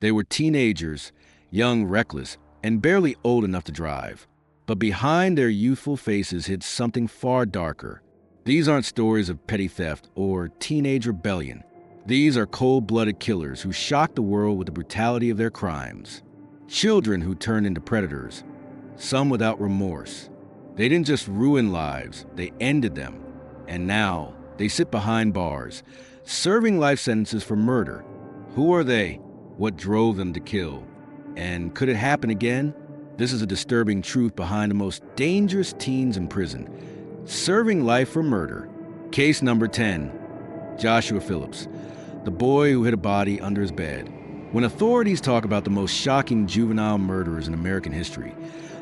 They were teenagers, young, reckless, and barely old enough to drive. But behind their youthful faces hid something far darker. These aren't stories of petty theft or teenage rebellion. These are cold-blooded killers who shocked the world with the brutality of their crimes. Children who turned into predators, some without remorse. They didn't just ruin lives, they ended them. And now, they sit behind bars, serving life sentences for murder. Who are they? What drove them to kill? And could it happen again? This is a disturbing truth behind the most dangerous teens in prison. Serving life for murder. Case number 10. Joshua Phillips, the boy who hid a body under his bed. When authorities talk about the most shocking juvenile murderers in American history,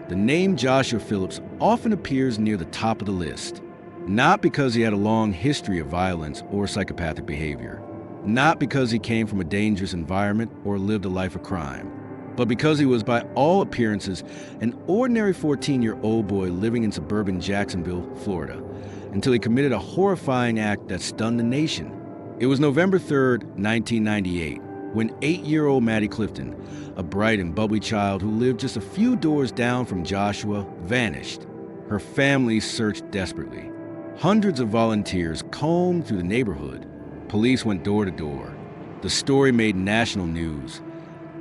the name Joshua Phillips often appears near the top of the list. Not because he had a long history of violence or psychopathic behavior. Not because he came from a dangerous environment or lived a life of crime. But because he was, by all appearances, an ordinary 14-year-old boy living in suburban Jacksonville, Florida, until he committed a horrifying act that stunned the nation. It was November 3rd, 1998, when 8-year-old Maddie Clifton, a bright and bubbly child who lived just a few doors down from Joshua, vanished. Her family searched desperately. Hundreds of volunteers combed through the neighborhood. Police went door to door. The story made national news,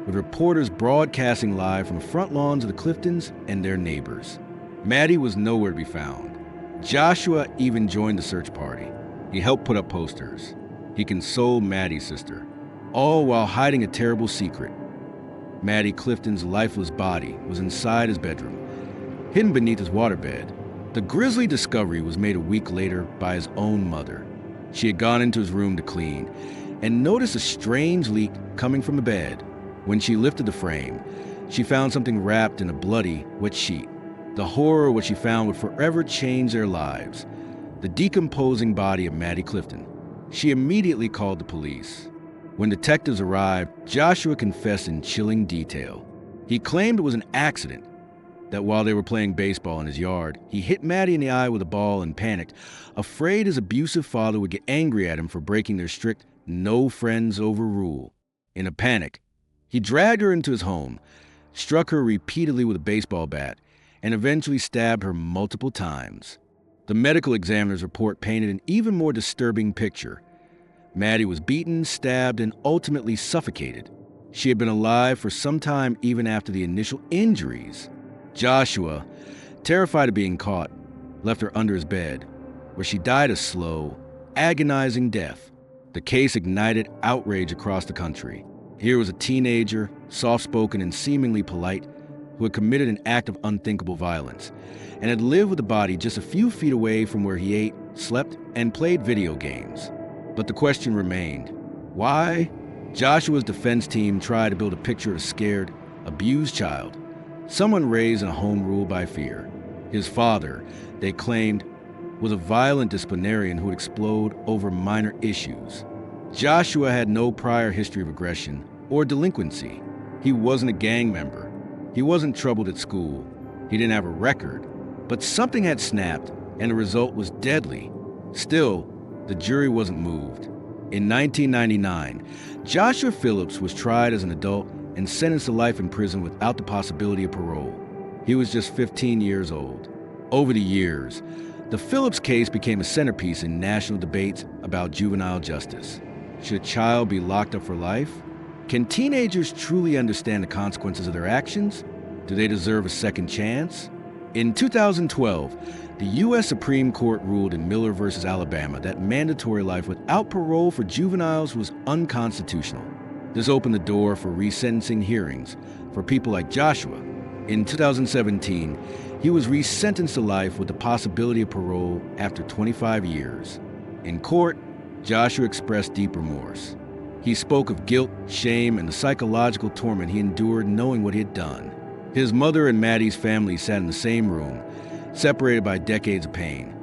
with reporters broadcasting live from the front lawns of the Cliftons and their neighbors. Maddie was nowhere to be found. Joshua even joined the search party. He helped put up posters. He consoled Maddie's sister, all while hiding a terrible secret. Maddie Clifton's lifeless body was inside his bedroom, hidden beneath his waterbed. The grisly discovery was made a week later by his own mother. She had gone into his room to clean and noticed a strange leak coming from the bed. When she lifted the frame, she found something wrapped in a bloody, wet sheet. The horror of what she found would forever change their lives. The decomposing body of Maddie Clifton. She immediately called the police. When detectives arrived, Joshua confessed in chilling detail. He claimed it was an accident, that while they were playing baseball in his yard, he hit Maddie in the eye with a ball and panicked, afraid his abusive father would get angry at him for breaking their strict no friends over rule. In a panic, he dragged her into his home, struck her repeatedly with a baseball bat, and eventually stabbed her multiple times. The medical examiner's report painted an even more disturbing picture. Maddie was beaten, stabbed, and ultimately suffocated. She had been alive for some time even after the initial injuries. Joshua, terrified of being caught, left her under his bed, where she died a slow, agonizing death. The case ignited outrage across the country. Here was a teenager, soft-spoken and seemingly polite, who had committed an act of unthinkable violence and had lived with the body just a few feet away from where he ate, slept, and played video games. But the question remained, why? Joshua's defense team tried to build a picture of a scared, abused child, someone raised in a home ruled by fear. His father, they claimed, was a violent disciplinarian who would explode over minor issues. Joshua had no prior history of aggression or delinquency. He wasn't a gang member. He wasn't troubled at school. He didn't have a record. But something had snapped, and the result was deadly. Still, the jury wasn't moved. In 1999, Joshua Phillips was tried as an adult and sentenced to life in prison without the possibility of parole. He was just 15 years old. Over the years, the Phillips case became a centerpiece in national debates about juvenile justice. Should a child be locked up for life? Can teenagers truly understand the consequences of their actions? Do they deserve a second chance? In 2012, the U.S. Supreme Court ruled in Miller v. Alabama that mandatory life without parole for juveniles was unconstitutional. This opened the door for resentencing hearings for people like Joshua. In 2017, he was resentenced to life with the possibility of parole after 25 years. In court, Joshua expressed deep remorse. He spoke of guilt, shame, and the psychological torment he endured knowing what he had done. His mother and Maddie's family sat in the same room, separated by decades of pain,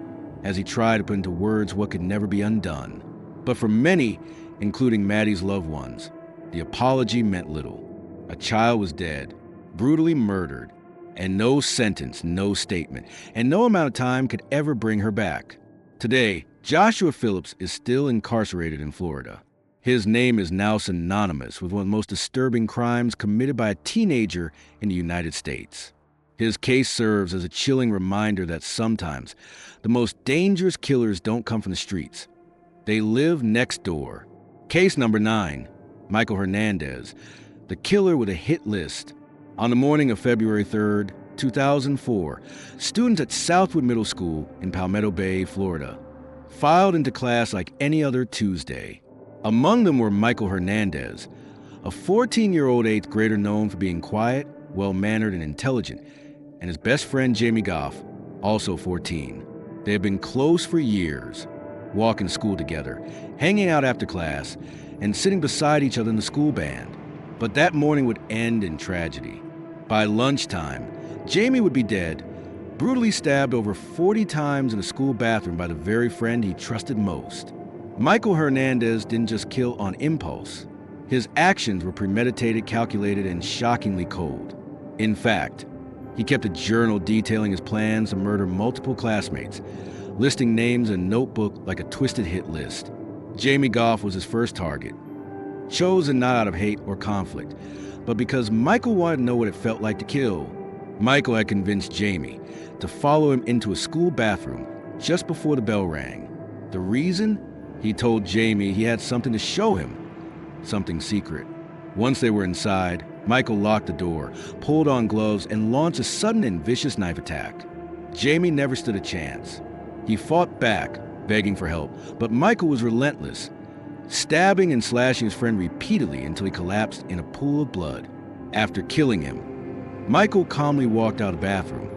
as he tried to put into words what could never be undone. But for many, including Maddie's loved ones, the apology meant little. A child was dead, brutally murdered, and no sentence, no statement, and no amount of time could ever bring her back. Today, Joshua Phillips is still incarcerated in Florida. His name is now synonymous with one of the most disturbing crimes committed by a teenager in the United States. His case serves as a chilling reminder that sometimes the most dangerous killers don't come from the streets. They live next door. Case number 9, Michael Hernandez, the killer with a hit list. On the morning of February 3rd, 2004, students at Southwood Middle School in Palmetto Bay, Florida, filed into class like any other Tuesday. Among them were Michael Hernandez, a 14-year-old 8th grader known for being quiet, well-mannered, and intelligent, and his best friend Jamie Goff, also 14. They had been close for years, walking to school together, hanging out after class, and sitting beside each other in the school band. But that morning would end in tragedy. By lunchtime, Jamie would be dead, brutally stabbed over 40 times in a school bathroom by the very friend he trusted most. Michael Hernandez didn't just kill on impulse. His actions were premeditated, calculated, and shockingly cold. In fact, he kept a journal detailing his plans to murder multiple classmates, listing names in a notebook like a twisted hit list. Jamie Goff was his first target, chosen not out of hate or conflict, but because Michael wanted to know what it felt like to kill. Michael had convinced Jamie to follow him into a school bathroom just before the bell rang. The reason? He told Jamie he had something to show him, something secret. Once they were inside, Michael locked the door, pulled on gloves, and launched a sudden and vicious knife attack. Jamie never stood a chance. He fought back, begging for help, but Michael was relentless, stabbing and slashing his friend repeatedly until he collapsed in a pool of blood. After killing him, Michael calmly walked out of the bathroom,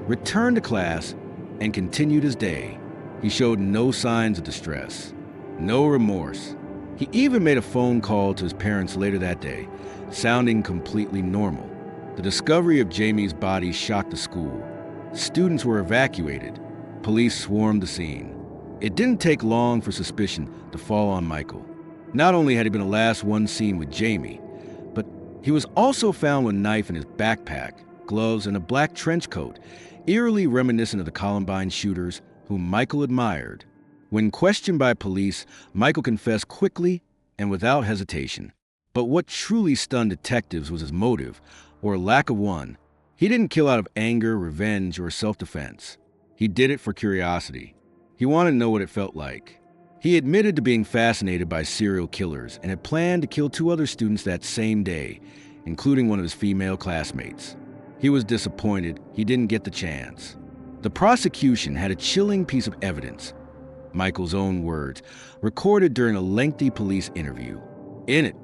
returned to class, and continued his day. He showed no signs of distress, no remorse. He even made a phone call to his parents later that day, sounding completely normal. The discovery of Jamie's body shocked the school. Students were evacuated. Police swarmed the scene. It didn't take long for suspicion to fall on Michael. Not only had he been the last one seen with Jamie, but he was also found with a knife in his backpack, gloves, and a black trench coat, eerily reminiscent of the Columbine shooters whom Michael admired. When questioned by police, Michael confessed quickly and without hesitation. But what truly stunned detectives was his motive, or lack of one. He didn't kill out of anger, revenge, or self-defense. He did it for curiosity. He wanted to know what it felt like. He admitted to being fascinated by serial killers and had planned to kill 2 other students that same day, including one of his female classmates. He was disappointed he didn't get the chance. The prosecution had a chilling piece of evidence, Michael's own words, recorded during a lengthy police interview. In it,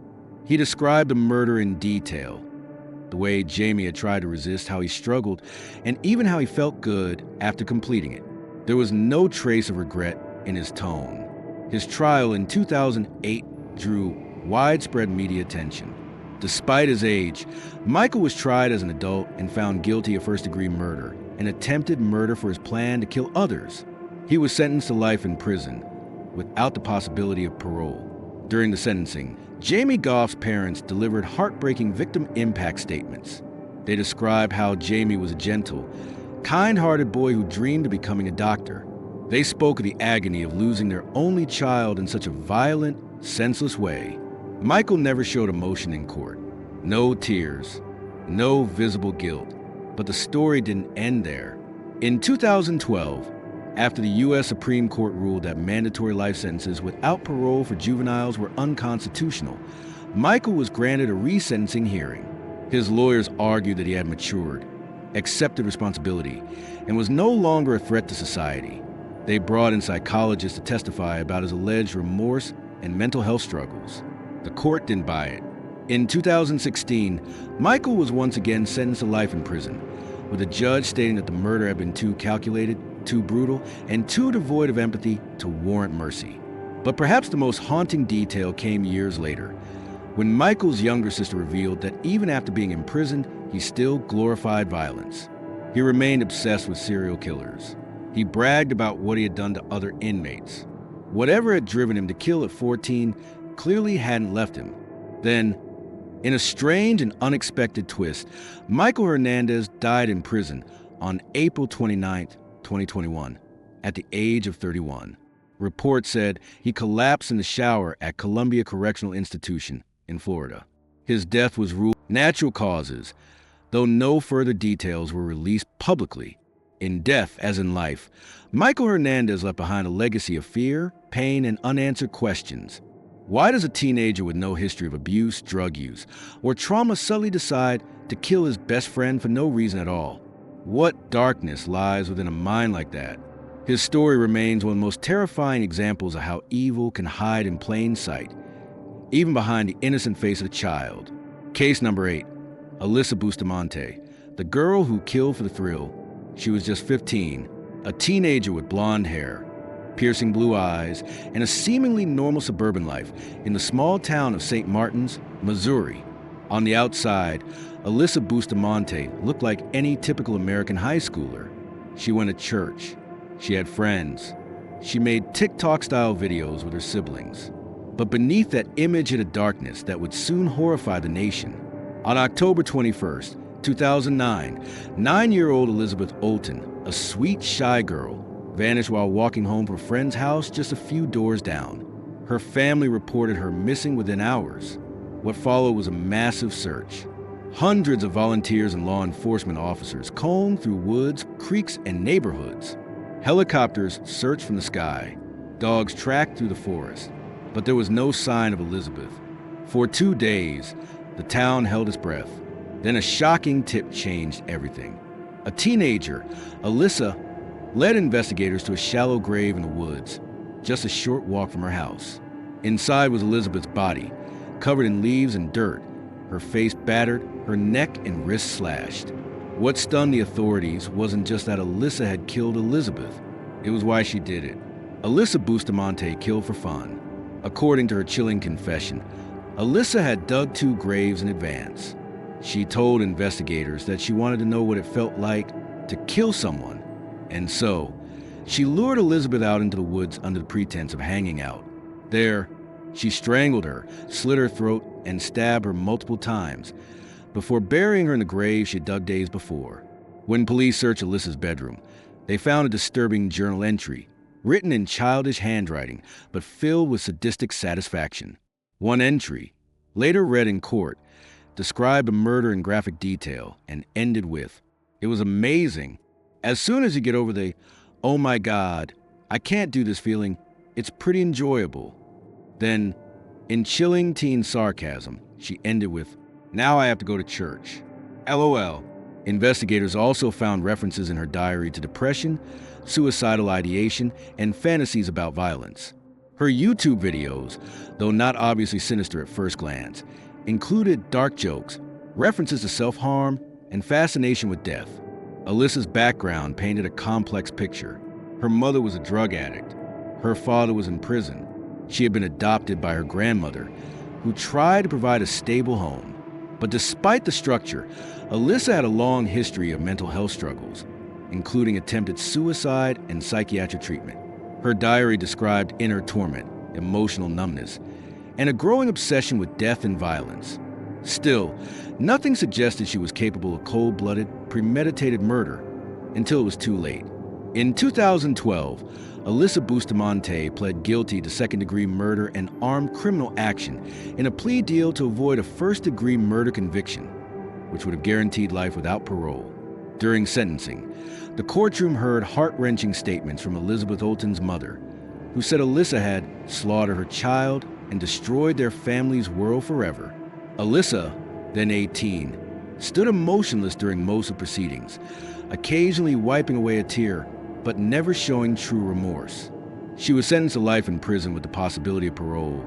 he described the murder in detail, the way Jamie had tried to resist, how he struggled, and even how he felt good after completing it. There was no trace of regret in his tone. His trial in 2008 drew widespread media attention. Despite his age, Michael was tried as an adult and found guilty of first-degree murder and attempted murder for his plan to kill others. He was sentenced to life in prison, without the possibility of parole. During the sentencing, Jamie Goff's parents delivered heartbreaking victim impact statements. They described how Jamie was a gentle, kind-hearted boy who dreamed of becoming a doctor. They spoke of the agony of losing their only child in such a violent, senseless way. Michael never showed emotion in court. No tears, no visible guilt. But the story didn't end there. In 2012, after the U.S. Supreme Court ruled that mandatory life sentences without parole for juveniles were unconstitutional, Michael was granted a resentencing hearing. His lawyers argued that he had matured, accepted responsibility, and was no longer a threat to society. They brought in psychologists to testify about his alleged remorse and mental health struggles. The court didn't buy it. In 2016, Michael was once again sentenced to life in prison, with a judge stating that the murder had been too calculated, too brutal, and too devoid of empathy to warrant mercy. But perhaps the most haunting detail came years later, when Michael's younger sister revealed that even after being imprisoned, he still glorified violence. He remained obsessed with serial killers. He bragged about what he had done to other inmates. Whatever had driven him to kill at 14 clearly hadn't left him. Then, in a strange and unexpected twist, Michael Hernandez died in prison on April 29, 2021, at the age of 31. Reports said he collapsed in the shower at Columbia Correctional Institution in Florida. His death was ruled natural causes, though no further details were released publicly. In death, as in life, Michael Hernandez left behind a legacy of fear, pain, and unanswered questions. Why does a teenager with no history of abuse, drug use, or trauma suddenly decide to kill his best friend for no reason at all? What darkness lies within a mind like that? His story remains one of the most terrifying examples of how evil can hide in plain sight, even behind the innocent face of a child. Case number 8, Alyssa Bustamante, the girl who killed for the thrill. She was just 15, a teenager with blonde hair, piercing blue eyes, and a seemingly normal suburban life in the small town of St. Martin's, Missouri. On the outside, Alyssa Bustamante looked like any typical American high schooler. She went to church. She had friends. She made TikTok-style videos with her siblings. But beneath that image hid a darkness that would soon horrify the nation. On October 21st, 2009, 9-year-old Elizabeth Olten, a sweet, shy girl, vanished while walking home from a friend's house just a few doors down. Her family reported her missing within hours. What followed was a massive search. Hundreds of volunteers and law enforcement officers combed through woods, creeks, and neighborhoods. Helicopters searched from the sky. Dogs tracked through the forest. But there was no sign of Elizabeth. For 2 days, the town held its breath. Then a shocking tip changed everything. A teenager, Alyssa, led investigators to a shallow grave in the woods, just a short walk from her house. Inside was Elizabeth's body, covered in leaves and dirt, her face battered, her neck and wrists slashed. What stunned the authorities wasn't just that Alyssa had killed Elizabeth, it was why she did it. Alyssa Bustamante killed for fun. According to her chilling confession, Alyssa had dug 2 graves in advance. She told investigators that she wanted to know what it felt like to kill someone. And so, she lured Elizabeth out into the woods under the pretense of hanging out. There, she strangled her, slit her throat, and stabbed her multiple times before burying her in the grave she dug days before. When police searched Alyssa's bedroom, they found a disturbing journal entry, written in childish handwriting, but filled with sadistic satisfaction. One entry, later read in court, described a murder in graphic detail and ended with, "It was amazing. As soon as you get over the, oh my God, I can't do this feeling, it's pretty enjoyable." Then, in chilling teen sarcasm, she ended with, "Now I have to go to church. LOL. Investigators also found references in her diary to depression, suicidal ideation, and fantasies about violence. Her YouTube videos, though not obviously sinister at first glance, included dark jokes, references to self-harm, and fascination with death. Alyssa's background painted a complex picture. Her mother was a drug addict. Her father was in prison. She had been adopted by her grandmother, who tried to provide a stable home. But despite the structure, Alyssa had a long history of mental health struggles, including attempted suicide and psychiatric treatment. Her diary described inner torment, emotional numbness, and a growing obsession with death and violence. Still, nothing suggested she was capable of cold-blooded, premeditated murder until it was too late. In 2012, Alyssa Bustamante pled guilty to second-degree murder and armed criminal action in a plea deal to avoid a first-degree murder conviction, which would have guaranteed life without parole. During sentencing, the courtroom heard heart-wrenching statements from Elizabeth Olten's mother, who said Alyssa had slaughtered her child and destroyed their family's world forever. Alyssa, then 18, stood emotionless during most of proceedings, occasionally wiping away a tear, but never showing true remorse. She was sentenced to life in prison with the possibility of parole,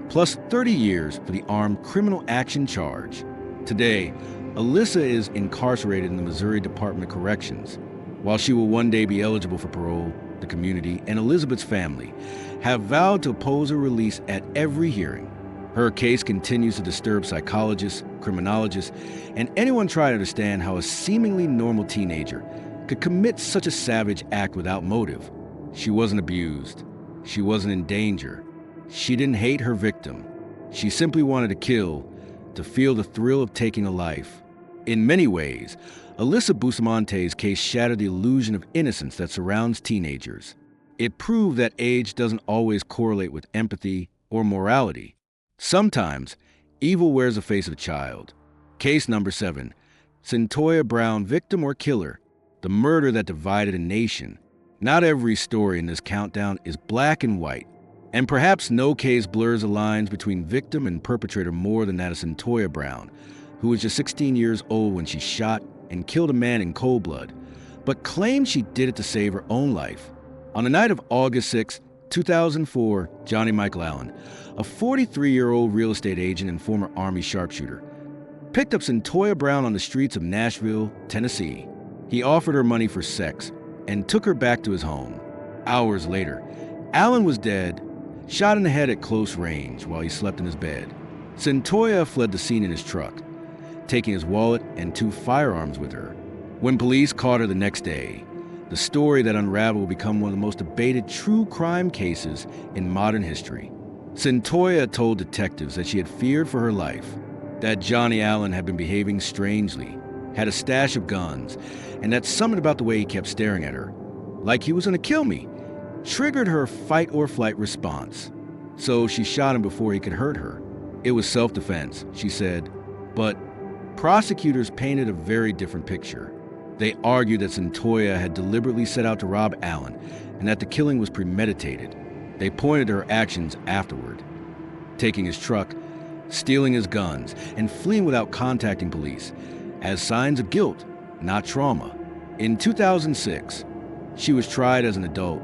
plus 30 years for the armed criminal action charge. Today, Alyssa is incarcerated in the Missouri Department of Corrections. While she will one day be eligible for parole, the community and Elizabeth's family have vowed to oppose her release at every hearing. Her case continues to disturb psychologists, criminologists, and anyone trying to understand how a seemingly normal teenager could commit such a savage act without motive. She wasn't abused. She wasn't in danger. She didn't hate her victim. She simply wanted to kill, to feel the thrill of taking a life. In many ways, Alyssa Bustamante's case shattered the illusion of innocence that surrounds teenagers. It proved that age doesn't always correlate with empathy or morality. Sometimes, evil wears the face of a child. Case number 7. Cyntoia Brown, victim or killer? The murder that divided a nation. Not every story in this countdown is black and white, and perhaps no case blurs the lines between victim and perpetrator more than that of Cyntoia Brown, who was just 16 years old when she shot and killed a man in cold blood, but claimed she did it to save her own life. On the night of August 6, 2004, Johnny Michael Allen, a 43-year-old real estate agent and former Army sharpshooter, picked up Cyntoia Brown on the streets of Nashville, Tennessee. He offered her money for sex and took her back to his home. Hours later, Allen was dead, shot in the head at close range while he slept in his bed. Cyntoia fled the scene in his truck, taking his wallet and 2 firearms with her. When police caught her the next day, the story that unraveled will become one of the most debated true crime cases in modern history. Cyntoia told detectives that she had feared for her life, that Johnny Allen had been behaving strangely, had a stash of guns, and that something about the way he kept staring at her, like he was going to kill me, triggered her fight-or-flight response. So she shot him before he could hurt her. It was self-defense, she said, but prosecutors painted a very different picture. They argued that Cyntoia had deliberately set out to rob Allen and that the killing was premeditated. They pointed to her actions afterward, taking his truck, stealing his guns, and fleeing without contacting police as signs of guilt, not trauma. In 2006, she was tried as an adult,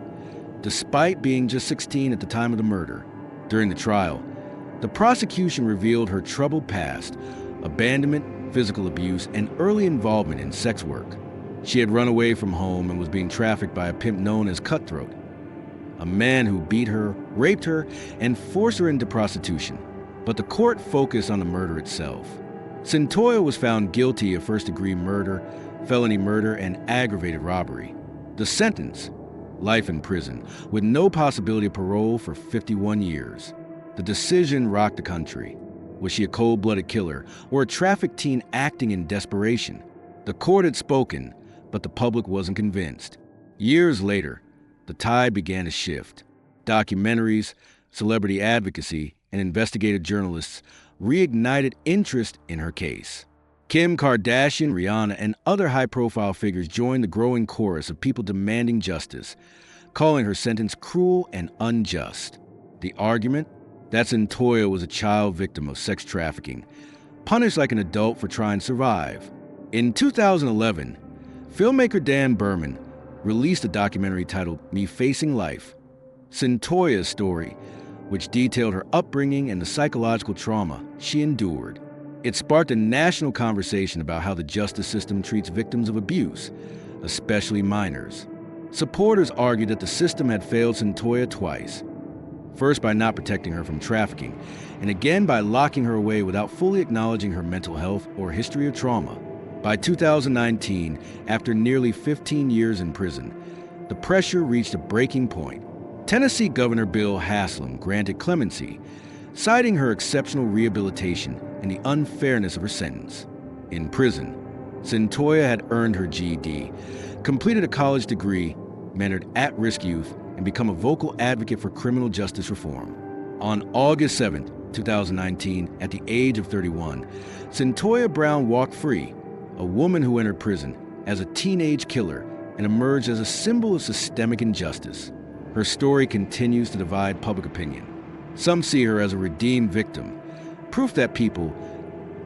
despite being just 16 at the time of the murder. During the trial, the prosecution revealed her troubled past, abandonment, physical abuse, and early involvement in sex work. She had run away from home and was being trafficked by a pimp known as Cutthroat, a man who beat her, raped her, and forced her into prostitution. But the court focused on the murder itself. Cyntoia was found guilty of first-degree murder, felony murder, and aggravated robbery. The sentence: life in prison, with no possibility of parole for 51 years. The decision rocked the country. Was she a cold-blooded killer or a trafficked teen acting in desperation? The court had spoken, but the public wasn't convinced. Years later, the tide began to shift. Documentaries, celebrity advocacy, and investigative journalists reignited interest in her case. Kim Kardashian, Rihanna, and other high-profile figures joined the growing chorus of people demanding justice, calling her sentence cruel and unjust. The argument? That Cyntoia was a child victim of sex trafficking, punished like an adult for trying to survive. In 2011, filmmaker Dan Berman released a documentary titled Me Facing Life, Cyntoia's story, which detailed her upbringing and the psychological trauma she endured. It sparked a national conversation about how the justice system treats victims of abuse, especially minors. Supporters argued that the system had failed Cyntoia twice. First by not protecting her from trafficking, and again by locking her away without fully acknowledging her mental health or history of trauma. By 2019, after nearly 15 years in prison, the pressure reached a breaking point. Tennessee Governor Bill Haslam granted clemency, citing her exceptional rehabilitation and the unfairness of her sentence. In prison, Cyntoia had earned her GED, completed a college degree, mentored at-risk youth, and become a vocal advocate for criminal justice reform. On August 7, 2019, at the age of 31, Cyntoia Brown walked free, a woman who entered prison as a teenage killer and emerged as a symbol of systemic injustice. Her story continues to divide public opinion. Some see her as a redeemed victim, proof that people,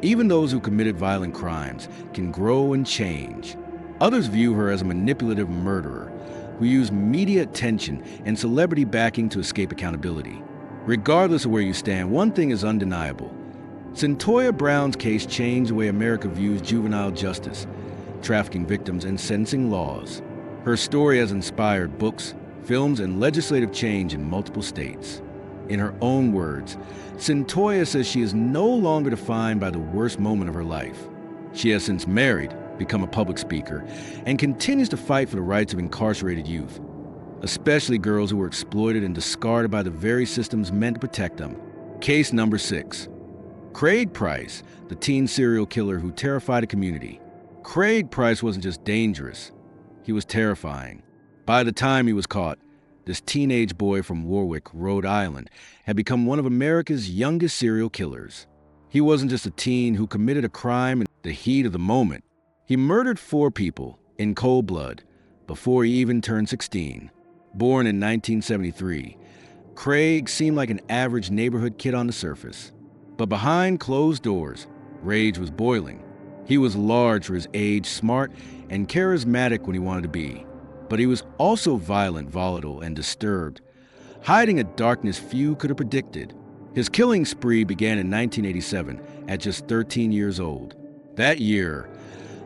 even those who committed violent crimes, can grow and change. Others view her as a manipulative murderer who used media attention and celebrity backing to escape accountability. Regardless of where you stand, one thing is undeniable. Cyntoia Brown's case changed the way America views juvenile justice, trafficking victims, and sentencing laws. Her story has inspired books, films, and legislative change in multiple states. In her own words, Cyntoia says she is no longer defined by the worst moment of her life. She has since married, become a public speaker, and continues to fight for the rights of incarcerated youth, especially girls who were exploited and discarded by the very systems meant to protect them. Case number 6. Craig Price, the teen serial killer who terrified a community. Craig Price wasn't just dangerous, he was terrifying. By the time he was caught, this teenage boy from Warwick, Rhode Island, had become one of America's youngest serial killers. He wasn't just a teen who committed a crime in the heat of the moment. He murdered 4 people in cold blood before he even turned 16. Born in 1973, Craig seemed like an average neighborhood kid on the surface. But behind closed doors, rage was boiling. He was large for his age, smart, and charismatic when he wanted to be. But he was also violent, volatile, and disturbed, hiding a darkness few could have predicted. His killing spree began in 1987 at just 13 years old. That year,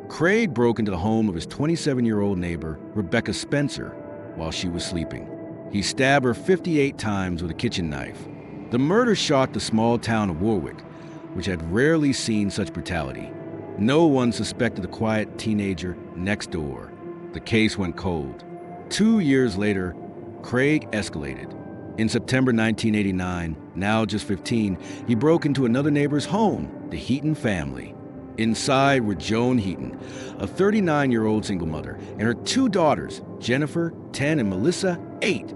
Craig broke into the home of his 27-year-old neighbor, Rebecca Spencer, while she was sleeping. He stabbed her 58 times with a kitchen knife. The murder shocked the small town of Warwick, which had rarely seen such brutality. No one suspected the quiet teenager next door. The case went cold. 2 years later, Craig escalated. In September 1989, now just 15, he broke into another neighbor's home, the Heaton family. Inside were Joan Heaton, a 39-year-old single mother, and her 2 daughters, Jennifer, 10, and Melissa, 8.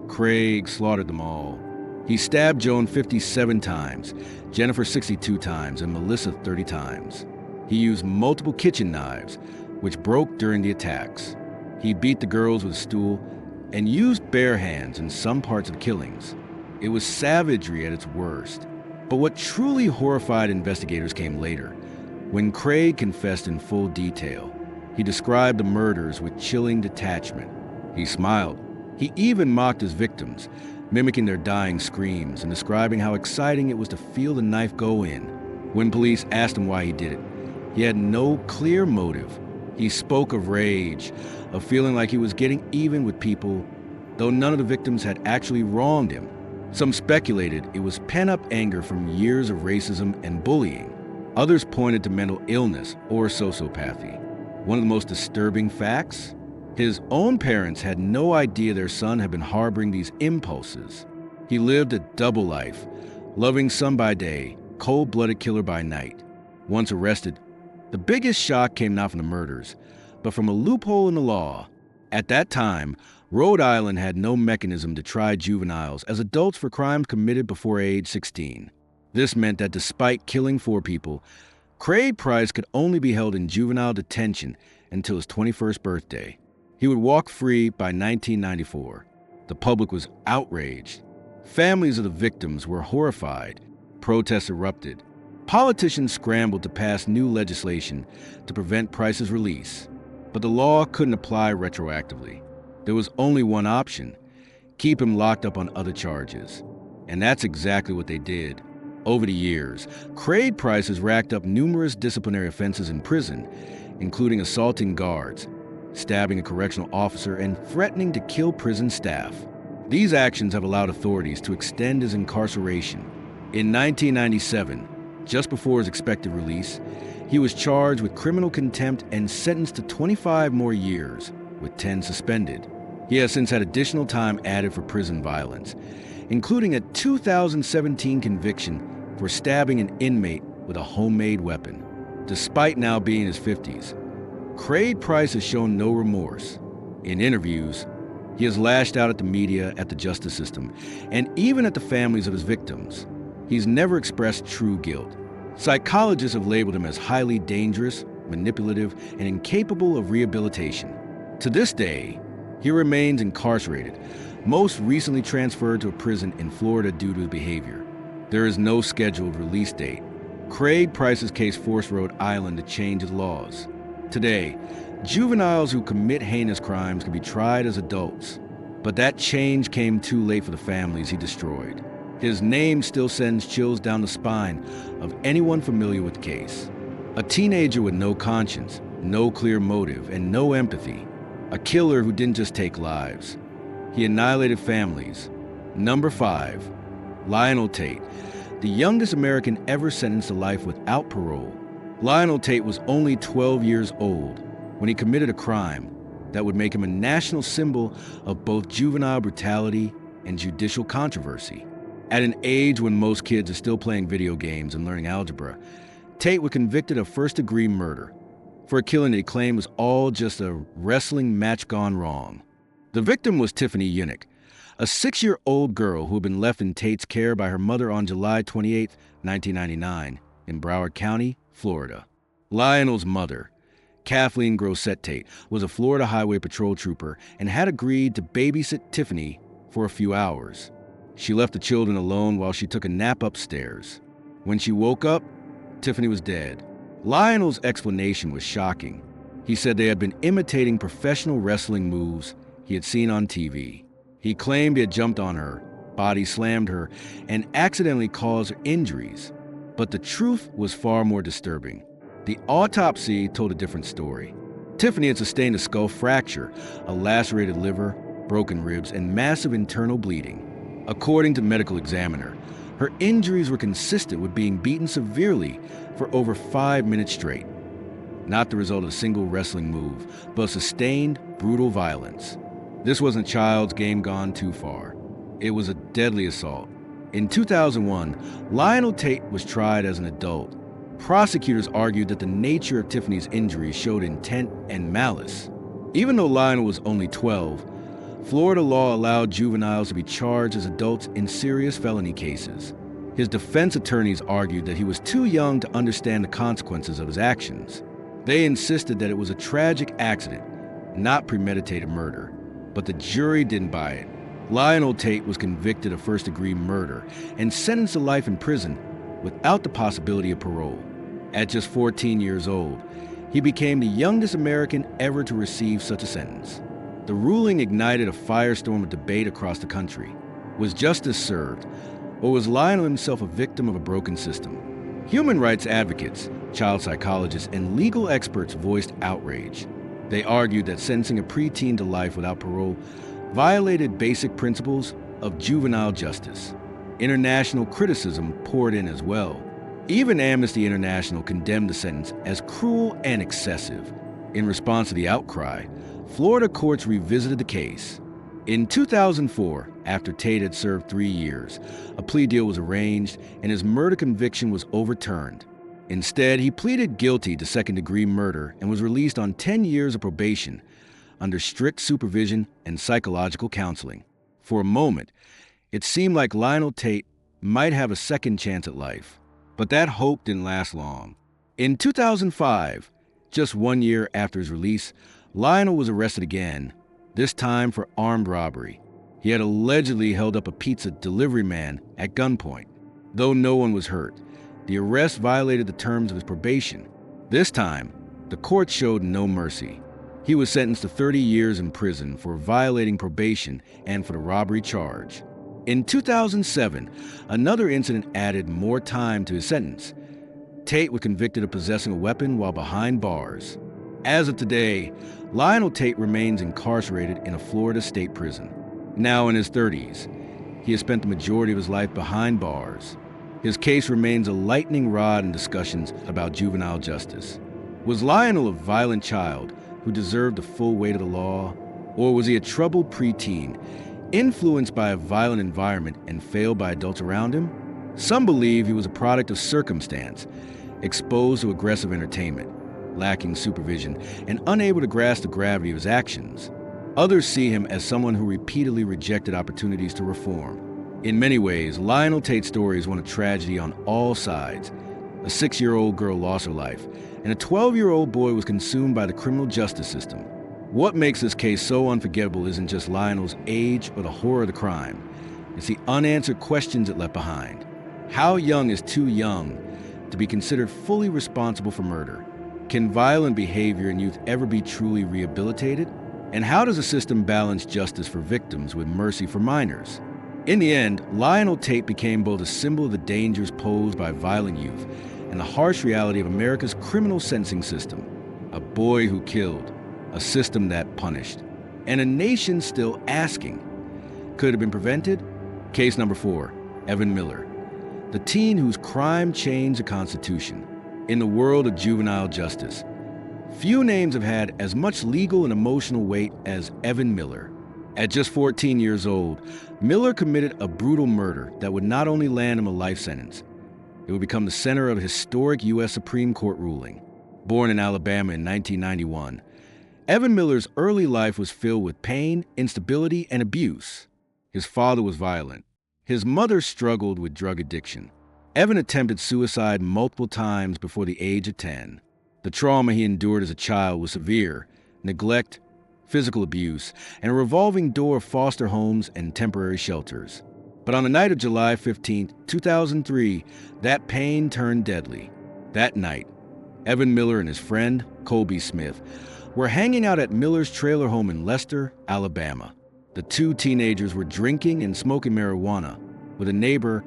Craig slaughtered them all. He stabbed Joan 57 times, Jennifer 62 times, and Melissa 30 times. He used multiple kitchen knives, which broke during the attacks. He beat the girls with a stool and used bare hands in some parts of killings. It was savagery at its worst. But what truly horrified investigators came later, when Craig confessed in full detail. He described the murders with chilling detachment. He smiled. He even mocked his victims, mimicking their dying screams and describing how exciting it was to feel the knife go in. When police asked him why he did it, he had no clear motive. He spoke of rage, of feeling like he was getting even with people, though none of the victims had actually wronged him. Some speculated it was pent-up anger from years of racism and bullying. Others pointed to mental illness or sociopathy. One of the most disturbing facts? His own parents had no idea their son had been harboring these impulses. He lived a double life, loving son by day, cold-blooded killer by night. Once arrested, the biggest shock came not from the murders, but from a loophole in the law. At that time, Rhode Island had no mechanism to try juveniles as adults for crimes committed before age 16. This meant that despite killing 4 people, Craig Price could only be held in juvenile detention until his 21st birthday. He would walk free by 1994. The public was outraged. Families of the victims were horrified. Protests erupted. Politicians scrambled to pass new legislation to prevent Price's release, but the law couldn't apply retroactively. There was only one option: keep him locked up on other charges. And that's exactly what they did. Over the years, Craig Price has racked up numerous disciplinary offenses in prison, including assaulting guards, stabbing a correctional officer, and threatening to kill prison staff. These actions have allowed authorities to extend his incarceration. In 1997, just before his expected release, he was charged with criminal contempt and sentenced to 25 more years, with 10 suspended. He has since had additional time added for prison violence, including a 2017 conviction for stabbing an inmate with a homemade weapon. Despite now being in his 50s, Craig Price has shown no remorse. In interviews, he has lashed out at the media, at the justice system, and even at the families of his victims. He's never expressed true guilt. Psychologists have labeled him as highly dangerous, manipulative, and incapable of rehabilitation. To this day, he remains incarcerated, most recently transferred to a prison in Florida due to his behavior. There is no scheduled release date. Craig Price's case forced Rhode Island to change its laws. Today, juveniles who commit heinous crimes can be tried as adults. But that change came too late for the families he destroyed. His name still sends chills down the spine of anyone familiar with the case. A teenager with no conscience, no clear motive, and no empathy. A killer who didn't just take lives. He annihilated families. Number 5, Lionel Tate, the youngest American ever sentenced to life without parole. Lionel Tate was only 12 years old when he committed a crime that would make him a national symbol of both juvenile brutality and judicial controversy. At an age when most kids are still playing video games and learning algebra, Tate was convicted of first-degree murder for a killing that he claimed was all just a wrestling match gone wrong. The victim was Tiffany Unick, a 6-year-old girl who had been left in Tate's care by her mother on July 28, 1999, in Broward County, Florida. Lionel's mother, Kathleen Grosset Tate, was a Florida Highway Patrol trooper and had agreed to babysit Tiffany for a few hours. She left the children alone while she took a nap upstairs. When she woke up, Tiffany was dead. Lionel's explanation was shocking. He said they had been imitating professional wrestling moves he had seen on TV. He claimed he had jumped on her, body slammed her, and accidentally caused her injuries. But the truth was far more disturbing. The autopsy told a different story. Tiffany had sustained a skull fracture, a lacerated liver, broken ribs, and massive internal bleeding. According to the medical examiner, her injuries were consistent with being beaten severely for over 5 minutes straight. Not the result of a single wrestling move, but sustained, brutal violence. This wasn't a child's game gone too far. It was a deadly assault. In 2001, Lionel Tate was tried as an adult. Prosecutors argued that the nature of Tiffany's injuries showed intent and malice. Even though Lionel was only 12, Florida law allowed juveniles to be charged as adults in serious felony cases. His defense attorneys argued that he was too young to understand the consequences of his actions. They insisted that it was a tragic accident, not premeditated murder. But the jury didn't buy it. Lionel Tate was convicted of first-degree murder and sentenced to life in prison without the possibility of parole. At just 14 years old, he became the youngest American ever to receive such a sentence. The ruling ignited a firestorm of debate across the country. Was justice served, or was Lionel himself a victim of a broken system? Human rights advocates, child psychologists, and legal experts voiced outrage. They argued that sentencing a preteen to life without parole violated basic principles of juvenile justice. International criticism poured in as well. Even Amnesty International condemned the sentence as cruel and excessive. In response to the outcry, Florida courts revisited the case. In 2004, after Tate had served 3 years, a plea deal was arranged and his murder conviction was overturned. Instead, he pleaded guilty to second-degree murder and was released on 10 years of probation under strict supervision and psychological counseling. For a moment, it seemed like Lionel Tate might have a second chance at life. But that hope didn't last long. In 2005, just 1 year after his release, Lionel was arrested again, this time for armed robbery. He had allegedly held up a pizza delivery man at gunpoint. Though no one was hurt, the arrest violated the terms of his probation. This time, the court showed no mercy. He was sentenced to 30 years in prison for violating probation and for the robbery charge. In 2007, another incident added more time to his sentence. Tate was convicted of possessing a weapon while behind bars. As of today, Lionel Tate remains incarcerated in a Florida state prison. Now in his 30s, he has spent the majority of his life behind bars. His case remains a lightning rod in discussions about juvenile justice. Was Lionel a violent child who deserved the full weight of the law? Or was he a troubled preteen, influenced by a violent environment and failed by adults around him? Some believe he was a product of circumstance, exposed to aggressive entertainment, lacking supervision, and unable to grasp the gravity of his actions. Others see him as someone who repeatedly rejected opportunities to reform. In many ways, Lionel Tate's story is one of tragedy on all sides. A 6-year-old girl lost her life, and a 12-year-old boy was consumed by the criminal justice system. What makes this case so unforgettable isn't just Lionel's age or the horror of the crime. It's the unanswered questions it left behind. How young is too young to be considered fully responsible for murder? Can violent behavior in youth ever be truly rehabilitated? And how does a system balance justice for victims with mercy for minors? In the end, Lionel Tate became both a symbol of the dangers posed by violent youth and the harsh reality of America's criminal sentencing system. A boy who killed, a system that punished, and a nation still asking, could it have been prevented? Case number 4, Evan Miller, the teen whose crime changed the Constitution. In the world of juvenile justice, few names have had as much legal and emotional weight as Evan Miller. At just 14 years old, Miller committed a brutal murder that would not only land him a life sentence, it would become the center of a historic U.S. Supreme Court ruling. Born in Alabama in 1991, Evan Miller's early life was filled with pain, instability, and abuse. His father was violent. His mother struggled with drug addiction. Evan attempted suicide multiple times before the age of 10. The trauma he endured as a child was severe: neglect, physical abuse, and a revolving door of foster homes and temporary shelters. But on the night of July 15, 2003, that pain turned deadly. That night, Evan Miller and his friend, Colby Smith, were hanging out at Miller's trailer home in Lester, Alabama. The two teenagers were drinking and smoking marijuana with a neighbor,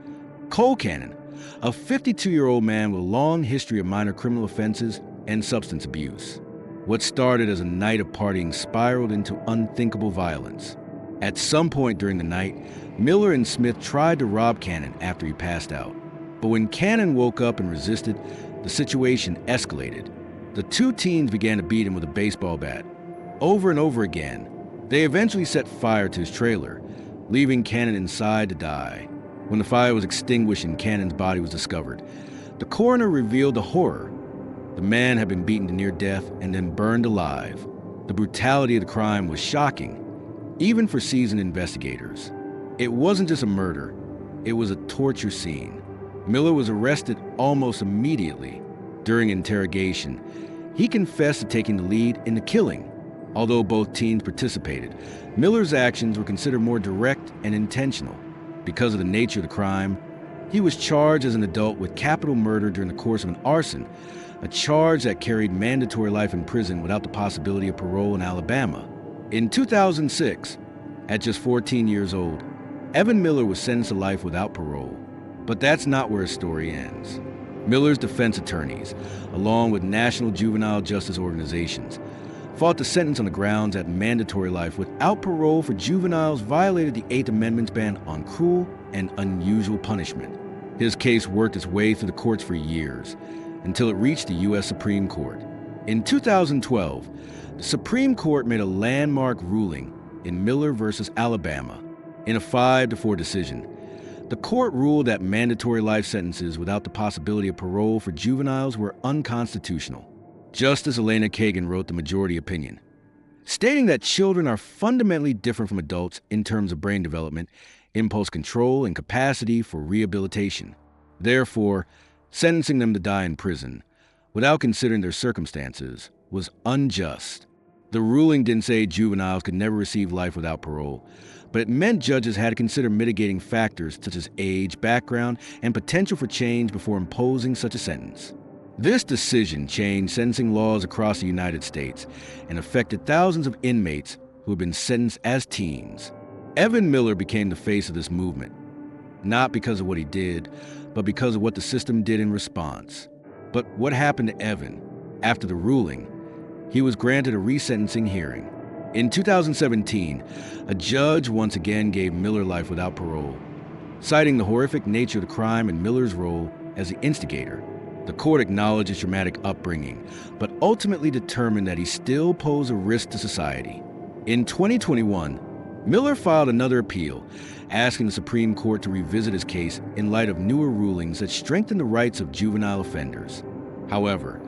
Cole Cannon, a 52-year-old man with a long history of minor criminal offenses and substance abuse. What started as a night of partying spiraled into unthinkable violence. At some point during the night, Miller and Smith tried to rob Cannon after he passed out. But when Cannon woke up and resisted, the situation escalated. The two teens began to beat him with a baseball bat. Over and over again, they eventually set fire to his trailer, leaving Cannon inside to die. When the fire was extinguished and Cannon's body was discovered, the coroner revealed the horror. The man had been beaten to near death and then burned alive. The brutality of the crime was shocking, even for seasoned investigators. It wasn't just a murder, it was a torture scene. Miller was arrested almost immediately. During interrogation, he confessed to taking the lead in the killing. Although both teens participated, Miller's actions were considered more direct and intentional. Because of the nature of the crime, he was charged as an adult with capital murder during the course of an arson, a charge that carried mandatory life in prison without the possibility of parole in Alabama. In 2006, at just 14 years old, Evan Miller was sentenced to life without parole. But that's not where his story ends. Miller's defense attorneys, along with national juvenile justice organizations, fought the sentence on the grounds that mandatory life without parole for juveniles violated the Eighth Amendment's ban on cruel and unusual punishment. His case worked its way through the courts for years, until it reached the U.S. Supreme Court. In 2012, the Supreme Court made a landmark ruling in Miller versus Alabama. In a 5-4 decision, the court ruled that mandatory life sentences without the possibility of parole for juveniles were unconstitutional. Justice Elena Kagan wrote the majority opinion, stating that children are fundamentally different from adults in terms of brain development, impulse control, and capacity for rehabilitation. Therefore, sentencing them to die in prison, without considering their circumstances, was unjust. The ruling didn't say juveniles could never receive life without parole, but it meant judges had to consider mitigating factors such as age, background, and potential for change before imposing such a sentence. This decision changed sentencing laws across the United States and affected thousands of inmates who had been sentenced as teens. Evan Miller became the face of this movement, not because of what he did, but because of what the system did in response. But what happened to Evan? After the ruling, he was granted a resentencing hearing. In 2017, a judge once again gave Miller life without parole, citing the horrific nature of the crime and Miller's role as the instigator. The court acknowledged his traumatic upbringing, but ultimately determined that he still posed a risk to society. In 2021, Miller filed another appeal, asking the Supreme Court to revisit his case in light of newer rulings that strengthen the rights of juvenile offenders. However,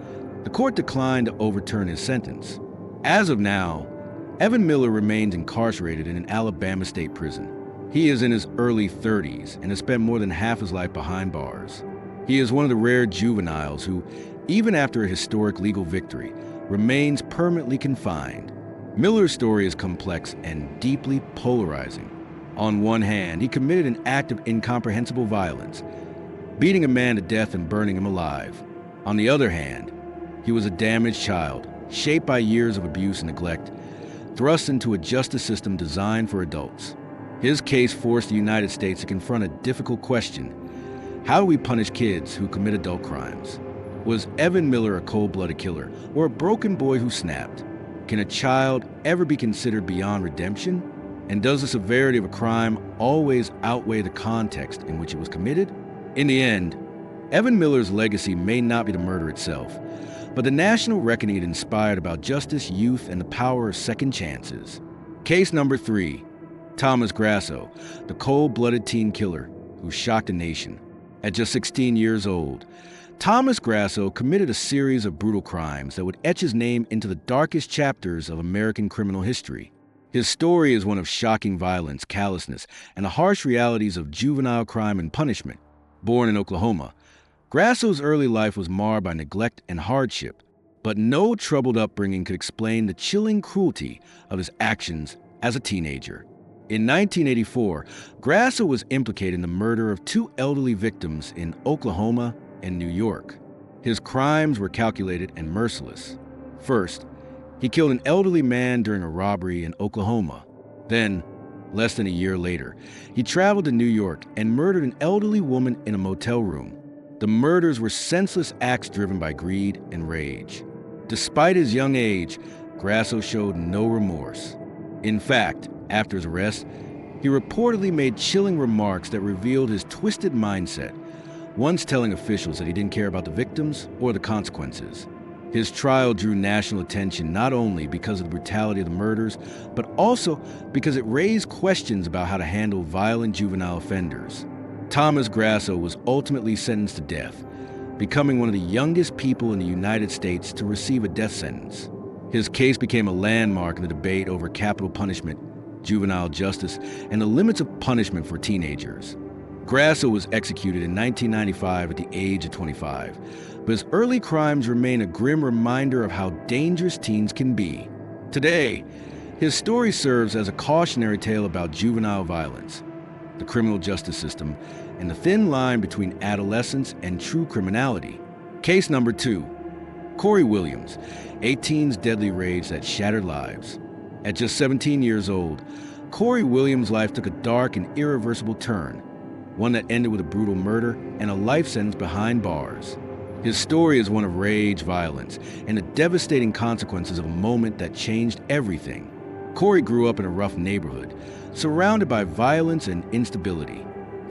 the court declined to overturn his sentence. As of now, Evan Miller remains incarcerated in an Alabama state prison. He is in his early 30s and has spent more than half his life behind bars. He is one of the rare juveniles who, even after a historic legal victory, remains permanently confined. Miller's story is complex and deeply polarizing. On one hand, he committed an act of incomprehensible violence, beating a man to death and burning him alive. On the other hand, he was a damaged child, shaped by years of abuse and neglect, thrust into a justice system designed for adults. His case forced the United States to confront a difficult question: how do we punish kids who commit adult crimes? Was Evan Miller a cold-blooded killer or a broken boy who snapped? Can a child ever be considered beyond redemption? And does the severity of a crime always outweigh the context in which it was committed? In the end, Evan Miller's legacy may not be the murder itself, but the national reckoning it inspired about justice, youth, and the power of second chances. Case number 3, Thomas Grasso, the cold-blooded teen killer who shocked a nation. At just 16 years old, Thomas Grasso committed a series of brutal crimes that would etch his name into the darkest chapters of American criminal history. His story is one of shocking violence, callousness, and the harsh realities of juvenile crime and punishment. Born in Oklahoma, Grasso's early life was marred by neglect and hardship, but no troubled upbringing could explain the chilling cruelty of his actions as a teenager. In 1984, Grasso was implicated in the murder of two elderly victims in Oklahoma and New York. His crimes were calculated and merciless. First, he killed an elderly man during a robbery in Oklahoma. Then, less than a year later, he traveled to New York and murdered an elderly woman in a motel room. The murders were senseless acts driven by greed and rage. Despite his young age, Grasso showed no remorse. In fact, after his arrest, he reportedly made chilling remarks that revealed his twisted mindset, once telling officials that he didn't care about the victims or the consequences. His trial drew national attention not only because of the brutality of the murders, but also because it raised questions about how to handle violent juvenile offenders. Thomas Grasso was ultimately sentenced to death, becoming one of the youngest people in the United States to receive a death sentence. His case became a landmark in the debate over capital punishment, juvenile justice, and the limits of punishment for teenagers. Grasso was executed in 1995 at the age of 25, but his early crimes remain a grim reminder of how dangerous teens can be. Today, his story serves as a cautionary tale about juvenile violence, the criminal justice system, and the thin line between adolescence and true criminality. Case number 2, Corey Williams, a teen's deadly rage that shattered lives. At just 17 years old, Corey Williams' life took a dark and irreversible turn, one that ended with a brutal murder and a life sentence behind bars. His story is one of rage, violence, and the devastating consequences of a moment that changed everything. Corey grew up in a rough neighborhood, surrounded by violence and instability.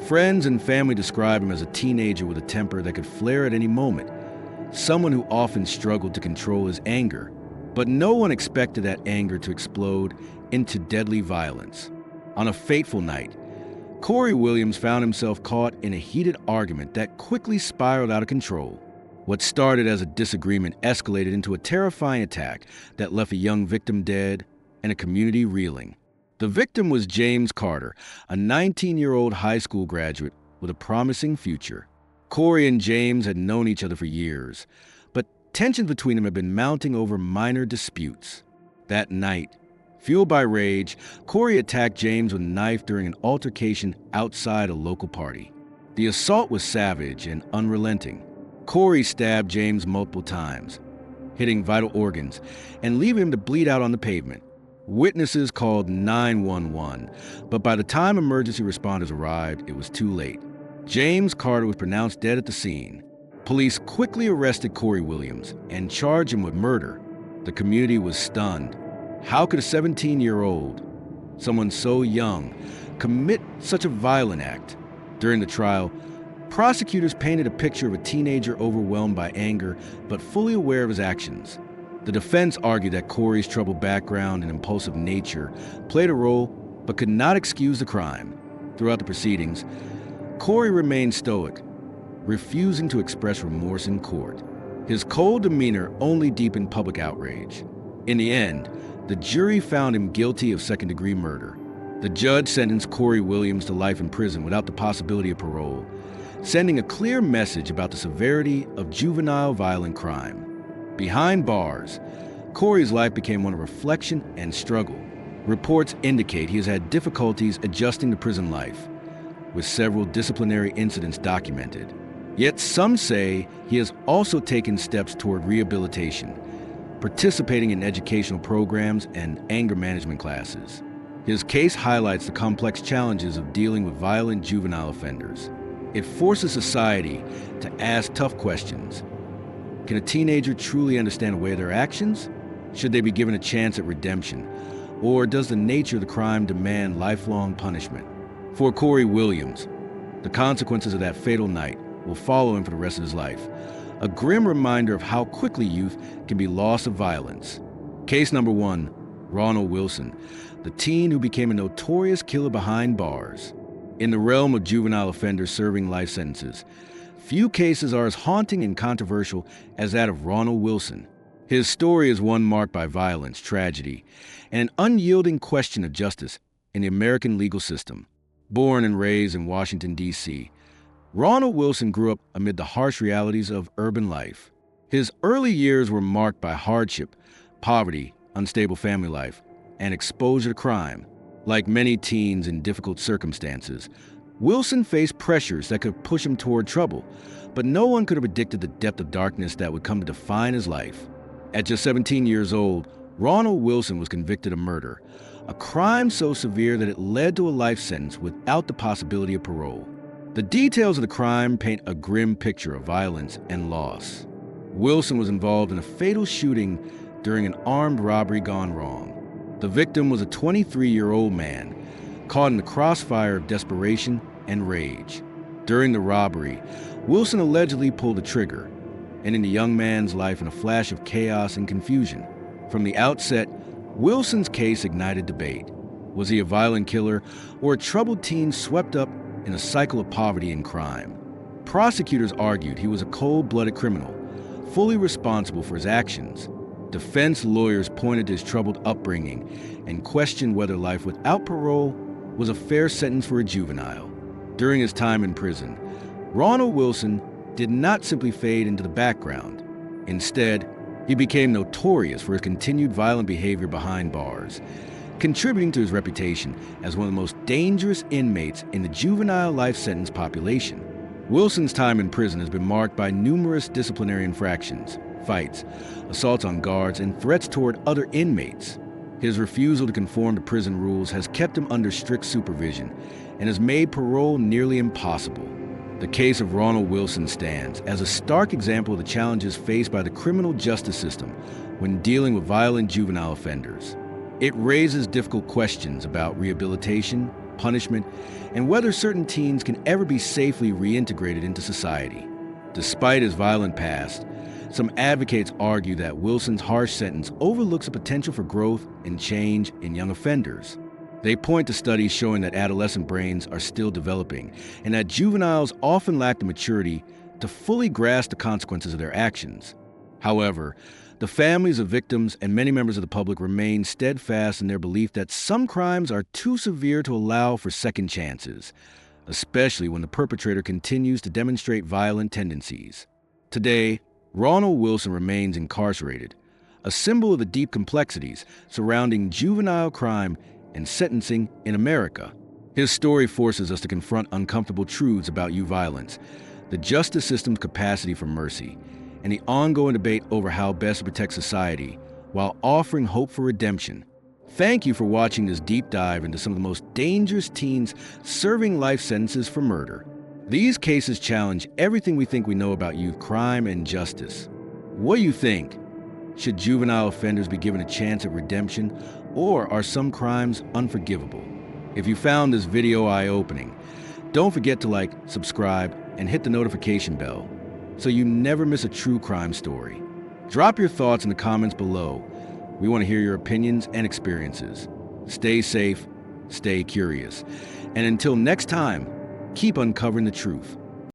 Friends and family describe him as a teenager with a temper that could flare at any moment, someone who often struggled to control his anger. But no one expected that anger to explode into deadly violence. On a fateful night, Corey Williams found himself caught in a heated argument that quickly spiraled out of control. What started as a disagreement escalated into a terrifying attack that left a young victim dead and a community reeling. The victim was James Carter, a 19-year-old high school graduate with a promising future. Corey and James had known each other for years, but tensions between them had been mounting over minor disputes. That night, fueled by rage, Corey attacked James with a knife during an altercation outside a local party. The assault was savage and unrelenting. Corey stabbed James multiple times, hitting vital organs and leaving him to bleed out on the pavement. Witnesses called 911, but by the time emergency responders arrived, it was too late. James Carter was pronounced dead at the scene. Police quickly arrested Corey Williams and charged him with murder. The community was stunned. How could a 17-year-old, someone so young, commit such a violent act? During the trial, prosecutors painted a picture of a teenager overwhelmed by anger but fully aware of his actions. The defense argued that Corey's troubled background and impulsive nature played a role but could not excuse the crime. Throughout the proceedings, Corey remained stoic, refusing to express remorse in court. His cold demeanor only deepened public outrage. In the end, the jury found him guilty of second-degree murder. The judge sentenced Corey Williams to life in prison without the possibility of parole, sending a clear message about the severity of juvenile violent crime. Behind bars, Corey's life became one of reflection and struggle. Reports indicate he has had difficulties adjusting to prison life, with several disciplinary incidents documented. Yet some say he has also taken steps toward rehabilitation, participating in educational programs and anger management classes. His case highlights the complex challenges of dealing with violent juvenile offenders. It forces society to ask tough questions. Can a teenager truly understand away their actions? Should they be given a chance at redemption? Or does the nature of the crime demand lifelong punishment? For Corey Williams, the consequences of that fatal night will follow him for the rest of his life, a grim reminder of how quickly youth can be lost to violence. Case number 1, Ronnell Wilson, the teen who became a notorious killer behind bars. In the realm of juvenile offenders serving life sentences, few cases are as haunting and controversial as that of Ronnell Wilson. His story is one marked by violence, tragedy, and an unyielding question of justice in the American legal system. Born and raised in Washington, D.C., Ronnell Wilson grew up amid the harsh realities of urban life. His early years were marked by hardship, poverty, unstable family life, and exposure to crime. Like many teens in difficult circumstances, Wilson faced pressures that could push him toward trouble, but no one could have predicted the depth of darkness that would come to define his life. At just 17 years old, Ronnell Wilson was convicted of murder, a crime so severe that it led to a life sentence without the possibility of parole. The details of the crime paint a grim picture of violence and loss. Wilson was involved in a fatal shooting during an armed robbery gone wrong. The victim was a 23-year-old man, caught in the crossfire of desperation and rage. During the robbery, Wilson allegedly pulled the trigger, ending the young man's life in a flash of chaos and confusion. From the outset, Wilson's case ignited debate. Was he a violent killer or a troubled teen swept up in a cycle of poverty and crime? Prosecutors argued he was a cold-blooded criminal, fully responsible for his actions. Defense lawyers pointed to his troubled upbringing and questioned whether life without parole was a fair sentence for a juvenile. During his time in prison, Ronnell Wilson did not simply fade into the background. Instead, he became notorious for his continued violent behavior behind bars, contributing to his reputation as one of the most dangerous inmates in the juvenile life sentence population. Wilson's time in prison has been marked by numerous disciplinary infractions, fights, assaults on guards, and threats toward other inmates. His refusal to conform to prison rules has kept him under strict supervision and has made parole nearly impossible. The case of Ronnell Wilson stands as a stark example of the challenges faced by the criminal justice system when dealing with violent juvenile offenders. It raises difficult questions about rehabilitation, punishment, and whether certain teens can ever be safely reintegrated into society. Despite his violent past, some advocates argue that Wilson's harsh sentence overlooks the potential for growth and change in young offenders. They point to studies showing that adolescent brains are still developing and that juveniles often lack the maturity to fully grasp the consequences of their actions. However, the families of victims and many members of the public remain steadfast in their belief that some crimes are too severe to allow for second chances, especially when the perpetrator continues to demonstrate violent tendencies. Today, Ronnell Wilson remains incarcerated, a symbol of the deep complexities surrounding juvenile crime and sentencing in America. His story forces us to confront uncomfortable truths about youth violence, the justice system's capacity for mercy, and the ongoing debate over how best to protect society while offering hope for redemption. Thank you for watching this deep dive into some of the most dangerous teens serving life sentences for murder. These cases challenge everything we think we know about youth crime and justice. What do you think? Should juvenile offenders be given a chance at redemption, or are some crimes unforgivable? If you found this video eye-opening, don't forget to like, subscribe, and hit the notification bell so you never miss a true crime story. Drop your thoughts in the comments below. We want to hear your opinions and experiences. Stay safe, stay curious, and until next time, keep uncovering the truth.